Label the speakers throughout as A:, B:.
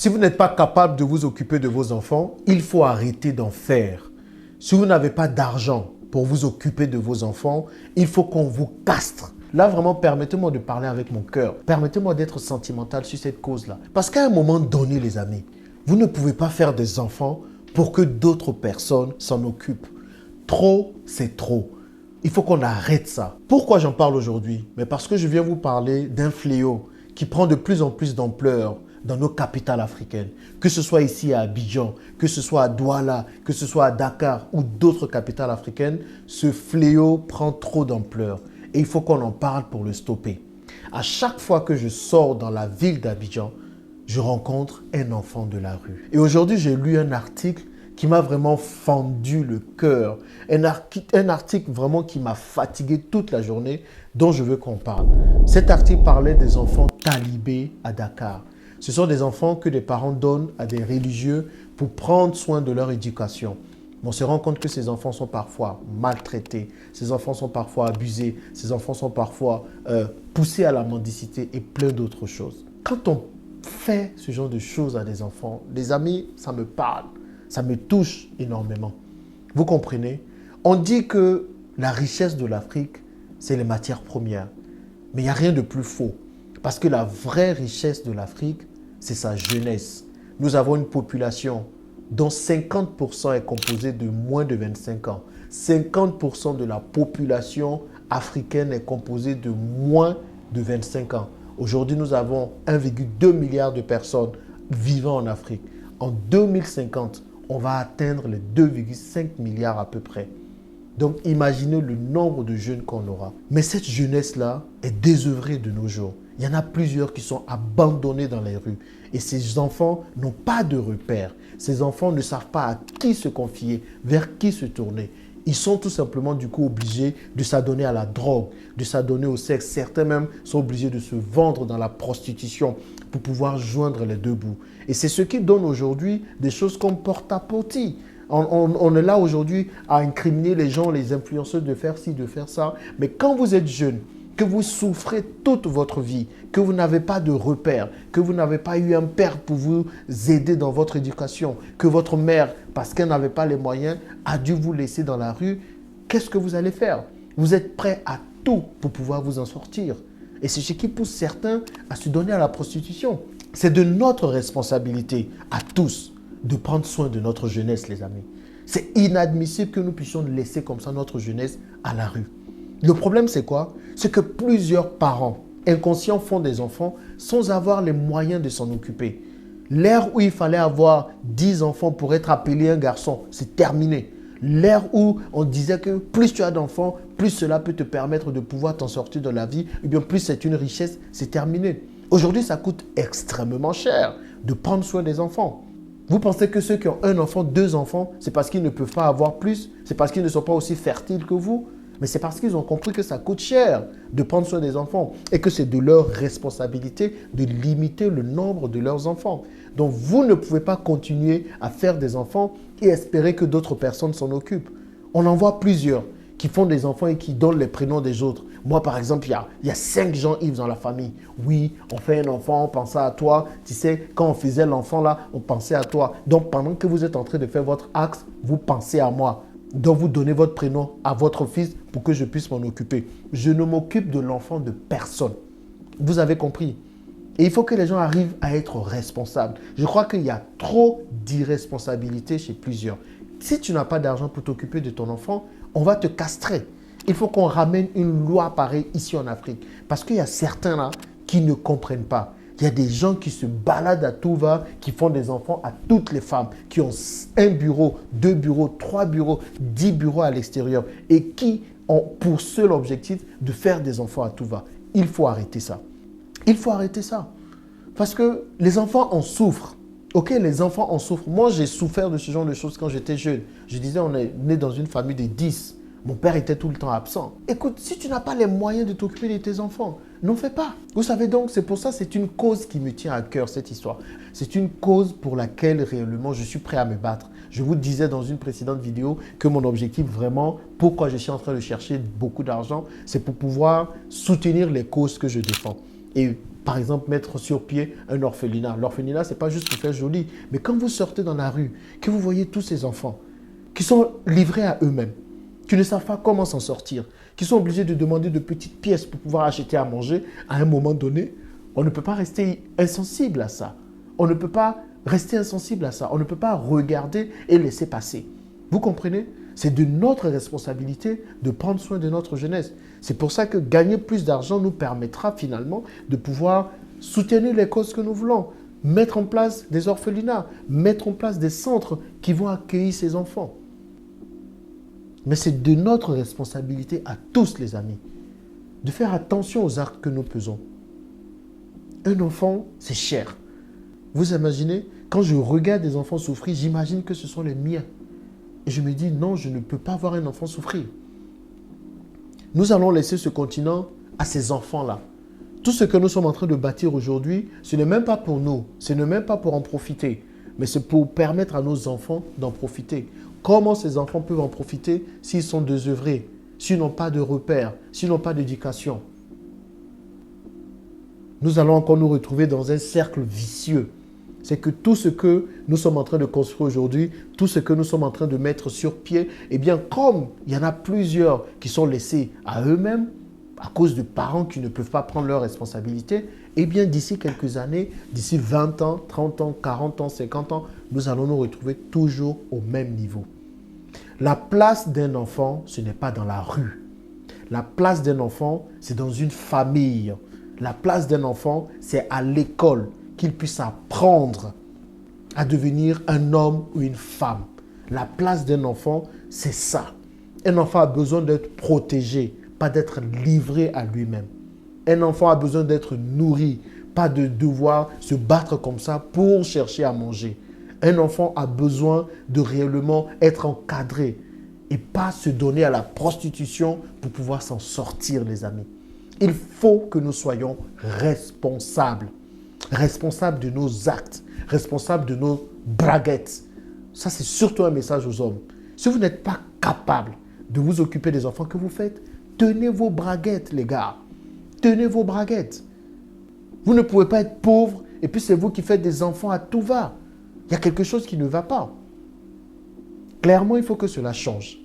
A: Si vous n'êtes pas capable de vous occuper de vos enfants, il faut arrêter d'en faire. Si vous n'avez pas d'argent pour vous occuper de vos enfants, il faut qu'on vous castre. Là, vraiment, permettez-moi de parler avec mon cœur. Permettez-moi d'être sentimental sur cette cause-là. Parce qu'à un moment donné, les amis, vous ne pouvez pas faire des enfants pour que d'autres personnes s'en occupent. Trop, c'est trop. Il faut qu'on arrête ça. Pourquoi j'en parle aujourd'hui? Mais parce que je viens vous parler d'un fléau qui prend de plus en plus d'ampleur dans nos capitales africaines. Que ce soit ici à Abidjan, que ce soit à Douala, que ce soit à Dakar ou d'autres capitales africaines, ce fléau prend trop d'ampleur. Et il faut qu'on en parle pour le stopper. À chaque fois que je sors dans la ville d'Abidjan, je rencontre un enfant de la rue. Et aujourd'hui, j'ai lu un article qui m'a vraiment fendu le cœur. Un article vraiment qui m'a fatigué toute la journée, dont je veux qu'on parle. Cet article parlait des enfants talibés à Dakar. Ce sont des enfants que des parents donnent à des religieux pour prendre soin de leur éducation. On se rend compte que ces enfants sont parfois maltraités, ces enfants sont parfois abusés, ces enfants sont parfois poussés à la mendicité et plein d'autres choses. Quand on fait ce genre de choses à des enfants, les amis, ça me parle. Ça me touche énormément. Vous comprenez? On dit que la richesse de l'Afrique, c'est les matières premières. Mais il n'y a rien de plus faux. Parce que la vraie richesse de l'Afrique, c'est sa jeunesse. Nous avons une population dont 50% est composée de moins de 25 ans. 50% de la population africaine est composée de moins de 25 ans. Aujourd'hui, nous avons 1,2 milliard de personnes vivant en Afrique. En 2050, on va atteindre les 2,5 milliards à peu près. Donc, imaginez le nombre de jeunes qu'on aura. Mais cette jeunesse-là est désœuvrée de nos jours. Il y en a plusieurs qui sont abandonnés dans les rues. Et ces enfants n'ont pas de repères. Ces enfants ne savent pas à qui se confier, vers qui se tourner. Ils sont tout simplement du coup obligés de s'adonner à la drogue, de s'adonner au sexe. Certains même sont obligés de se vendre dans la prostitution pour pouvoir joindre les deux bouts. Et c'est ce qui donne aujourd'hui des choses comme porte-à-porte. On est là aujourd'hui à incriminer les gens, les influenceurs de faire ci, de faire ça. Mais quand vous êtes jeune, que vous souffrez toute votre vie, que vous n'avez pas de repères, que vous n'avez pas eu un père pour vous aider dans votre éducation, que votre mère, parce qu'elle n'avait pas les moyens, a dû vous laisser dans la rue, qu'est-ce que vous allez faire? Vous êtes prêt à tout pour pouvoir vous en sortir. Et c'est ce qui pousse certains à se donner à la prostitution. C'est de notre responsabilité à tous de prendre soin de notre jeunesse, les amis. C'est inadmissible que nous puissions laisser comme ça notre jeunesse à la rue. Le problème, c'est quoi? C'est que plusieurs parents inconscients font des enfants sans avoir les moyens de s'en occuper. L'ère où il fallait avoir 10 enfants pour être appelé un garçon, c'est terminé. L'ère où on disait que plus tu as d'enfants, plus cela peut te permettre de pouvoir t'en sortir de la vie, et bien plus c'est une richesse, c'est terminé. Aujourd'hui, ça coûte extrêmement cher de prendre soin des enfants. Vous pensez que ceux qui ont un enfant, 2 enfants, c'est parce qu'ils ne peuvent pas avoir plus? C'est parce qu'ils ne sont pas aussi fertiles que vous? Mais c'est parce qu'ils ont compris que ça coûte cher de prendre soin des enfants et que c'est de leur responsabilité de limiter le nombre de leurs enfants. Donc, vous ne pouvez pas continuer à faire des enfants et espérer que d'autres personnes s'en occupent. On en voit plusieurs qui font des enfants et qui donnent les prénoms des autres. Moi, par exemple, il y a 5 Jean-Yves dans la famille. Oui, on fait un enfant, on pensait à toi. Tu sais, quand on faisait l'enfant là, on pensait à toi. Donc, pendant que vous êtes en train de faire votre axe, vous pensez à moi. Donc, vous donnez votre prénom à votre fils pour que je puisse m'en occuper. Je ne m'occupe de l'enfant de personne. Vous avez compris? Et il faut que les gens arrivent à être responsables. Je crois qu'il y a trop d'irresponsabilité chez plusieurs. Si tu n'as pas d'argent pour t'occuper de ton enfant, on va te castrer. Il faut qu'on ramène une loi pareille ici en Afrique. Parce qu'il y a certains là qui ne comprennent pas. Il y a des gens qui se baladent à tout va, qui font des enfants à toutes les femmes, qui ont 1 bureau, 2 bureaux, 3 bureaux, 10 bureaux à l'extérieur et qui ont pour seul objectif de faire des enfants à tout va. Il faut arrêter ça. Il faut arrêter ça. Parce que les enfants en souffrent. Ok, les enfants en souffrent. Moi, j'ai souffert de ce genre de choses quand j'étais jeune. Je disais, on est né dans une famille de 10. Mon père était tout le temps absent. Écoute, si tu n'as pas les moyens de t'occuper de tes enfants, n'en fais pas. Vous savez donc, c'est pour ça, c'est une cause qui me tient à cœur, cette histoire. C'est une cause pour laquelle réellement je suis prêt à me battre. Je vous disais dans une précédente vidéo que mon objectif vraiment, pourquoi je suis en train de chercher beaucoup d'argent, c'est pour pouvoir soutenir les causes que je défends. Et par exemple, mettre sur pied un orphelinat. L'orphelinat, ce n'est pas juste pour faire joli, mais quand vous sortez dans la rue, que vous voyez tous ces enfants qui sont livrés à eux-mêmes, qui ne savent pas comment s'en sortir, qui sont obligés de demander de petites pièces pour pouvoir acheter à manger, à un moment donné, on ne peut pas rester insensible à ça. On ne peut pas rester insensible à ça. On ne peut pas regarder et laisser passer. Vous comprenez? C'est de notre responsabilité de prendre soin de notre jeunesse. C'est pour ça que gagner plus d'argent nous permettra finalement de pouvoir soutenir les causes que nous voulons, mettre en place des orphelinats, mettre en place des centres qui vont accueillir ces enfants. Mais c'est de notre responsabilité à tous, les amis, de faire attention aux actes que nous pesons. Un enfant, c'est cher. Vous imaginez, quand je regarde des enfants souffrir, j'imagine que ce sont les miens. Et je me dis, non, je ne peux pas voir un enfant souffrir. Nous allons laisser ce continent à ces enfants-là. Tout ce que nous sommes en train de bâtir aujourd'hui, ce n'est même pas pour nous, ce n'est même pas pour en profiter, mais c'est pour permettre à nos enfants d'en profiter. Comment ces enfants peuvent en profiter s'ils sont désœuvrés, s'ils n'ont pas de repères, s'ils n'ont pas d'éducation? Nous allons encore nous retrouver dans un cercle vicieux. C'est que tout ce que nous sommes en train de construire aujourd'hui, tout ce que nous sommes en train de mettre sur pied, eh bien, comme il y en a plusieurs qui sont laissés à eux-mêmes, à cause de parents qui ne peuvent pas prendre leurs responsabilités, eh bien, d'ici quelques années, d'ici 20 ans, 30 ans, 40 ans, 50 ans, nous allons nous retrouver toujours au même niveau. La place d'un enfant, ce n'est pas dans la rue. La place d'un enfant, c'est dans une famille. La place d'un enfant, c'est à l'école, qu'il puisse apprendre à devenir un homme ou une femme. La place d'un enfant, c'est ça. Un enfant a besoin d'être protégé, pas d'être livré à lui-même. Un enfant a besoin d'être nourri, pas de devoir se battre comme ça pour chercher à manger. Un enfant a besoin de réellement être encadré et pas se donner à la prostitution pour pouvoir s'en sortir, les amis. Il faut que nous soyons responsables. Responsables de nos actes, responsables de nos braguettes. Ça, c'est surtout un message aux hommes. Si vous n'êtes pas capable de vous occuper des enfants que vous faites, tenez vos braguettes, les gars. Tenez vos braguettes. Vous ne pouvez pas être pauvre et puis c'est vous qui faites des enfants à tout va. Il y a quelque chose qui ne va pas. Clairement, il faut que cela change.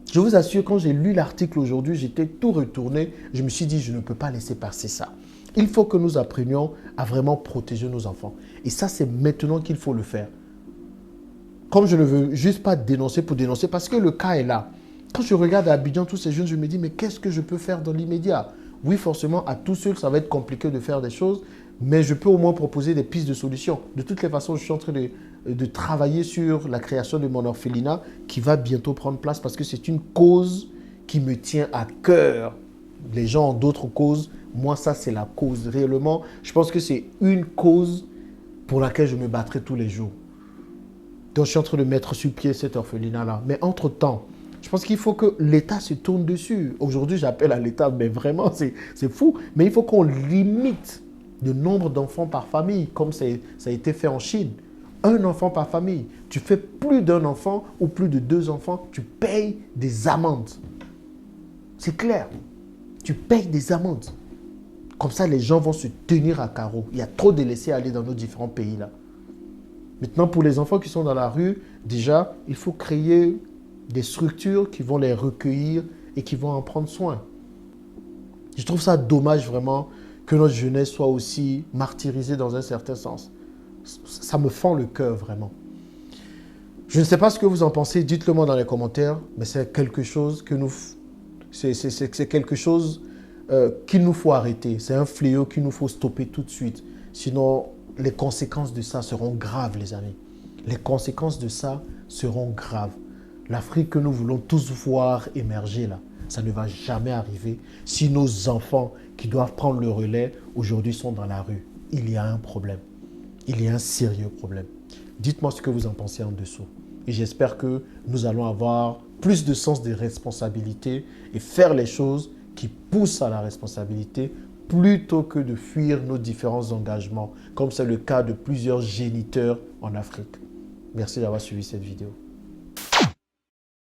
A: Je vous assure, quand j'ai lu l'article aujourd'hui, j'étais tout retourné. Je me suis dit, je ne peux pas laisser passer ça. Il faut que nous apprenions à vraiment protéger nos enfants. Et ça, c'est maintenant qu'il faut le faire. Comme je ne veux juste pas dénoncer pour dénoncer, parce que le cas est là. Quand je regarde à Abidjan tous ces jeunes, je me dis, mais qu'est-ce que je peux faire dans l'immédiat? Oui, forcément, à tous ceux, ça va être compliqué de faire des choses, mais je peux au moins proposer des pistes de solutions. De toutes les façons, je suis en train de travailler sur la création de mon orphelinat qui va bientôt prendre place parce que c'est une cause qui me tient à cœur. Les gens ont d'autres causes. Moi, ça, c'est la cause. Réellement, je pense que c'est une cause pour laquelle je me battrai tous les jours. Donc, je suis en train de mettre sur pied cet orphelinat-là. Mais entre-temps, je pense qu'il faut que l'État se tourne dessus. Aujourd'hui, j'appelle à l'État, mais vraiment, c'est fou. Mais il faut qu'on limite le nombre d'enfants par famille, comme ça a été fait en Chine. Un enfant par famille. Tu fais plus d'un enfant ou plus de 2 enfants, tu payes des amendes. C'est clair. Tu payes des amendes. Comme ça, les gens vont se tenir à carreau. Il y a trop de laisser aller dans nos différents pays là. Maintenant, pour les enfants qui sont dans la rue, déjà, il faut créer des structures qui vont les recueillir et qui vont en prendre soin. Je trouve ça dommage vraiment que notre jeunesse soit aussi martyrisée dans un certain sens. Ça me fend le cœur vraiment. Je ne sais pas ce que vous en pensez, dites-le moi dans les commentaires, mais c'est quelque chose que c'est quelque chose qu'il nous faut arrêter. C'est un fléau qu'il nous faut stopper tout de suite. Sinon, les conséquences de ça seront graves, les amis. Les conséquences de ça seront graves. L'Afrique que nous voulons tous voir émerger là, ça ne va jamais arriver si nos enfants qui doivent prendre le relais aujourd'hui sont dans la rue. Il y a un problème. Il y a un sérieux problème. Dites-moi ce que vous en pensez en dessous. Et j'espère que nous allons avoir plus de sens des responsabilités et faire les choses qui poussent à la responsabilité plutôt que de fuir nos différents engagements, comme c'est le cas de plusieurs géniteurs en Afrique. Merci d'avoir suivi cette vidéo.